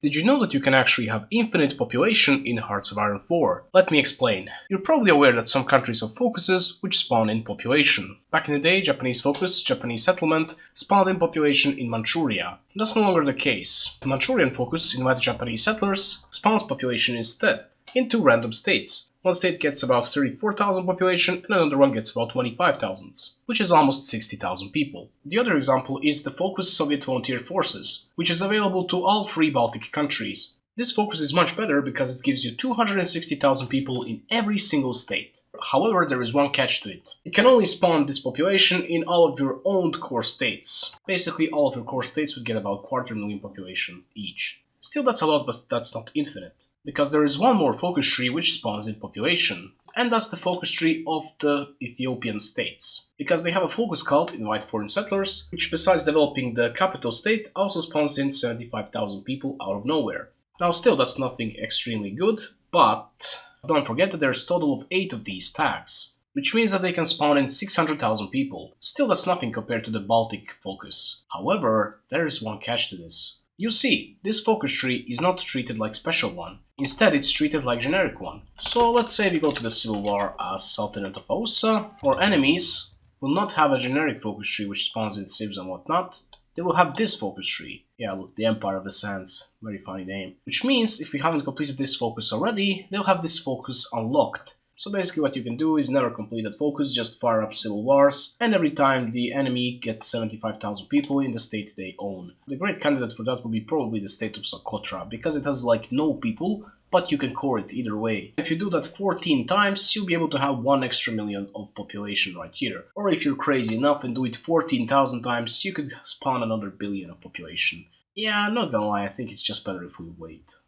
Did you know that you can actually have infinite population in Hearts of Iron 4? Let me explain. You're probably aware that some countries have focuses which spawn in population. Back in the day, Japanese focus, Japanese settlement, spawned in population in Manchuria. That's no longer the case. The Manchurian focus invited Japanese settlers, spawns population instead, in two random states. One state gets about 34,000 population and another one gets about 25,000, which is almost 60,000 people. The other example is the Focus Soviet Volunteer Forces, which is available to all three Baltic countries. This focus is much better because it gives you 260,000 people in every single state. However, there is one catch to it. It can only spawn this population in all of your owned core states. Basically, all of your core states would get about 250,000 population each. Still, that's a lot, but that's not infinite. Because there is one more focus tree which spawns in population, and that's the focus tree of the Ethiopian states. Because they have a focus called Invite Foreign Settlers, which besides developing the capital state, also spawns in 75,000 people out of nowhere. Now still, that's nothing extremely good, but don't forget that there's a total of 8 of these tags, which means that they can spawn in 600,000 people. Still, that's nothing compared to the Baltic focus. However, there is one catch to this. You see, this focus tree is not treated like special one. Instead, it's treated like generic one. So let's say we go to the Civil War as Sultanate of Ausa. Our enemies will not have a generic focus tree which spawns in civs and whatnot. They will have this focus tree. Yeah, look, the Empire of the Sands. Very funny name. Which means if we haven't completed this focus already, they'll have this focus unlocked. So basically what you can do is never complete that focus, just fire up civil wars, and every time the enemy gets 75,000 people in the state they own. The great candidate for that would be probably the state of Socotra, because it has like no people, but you can core it either way. If you do that 14 times, you'll be able to have 1 extra million of population right here. Or if you're crazy enough and do it 14,000 times, you could spawn another billion of population. Yeah, I'm not gonna lie, I think it's just better if we wait.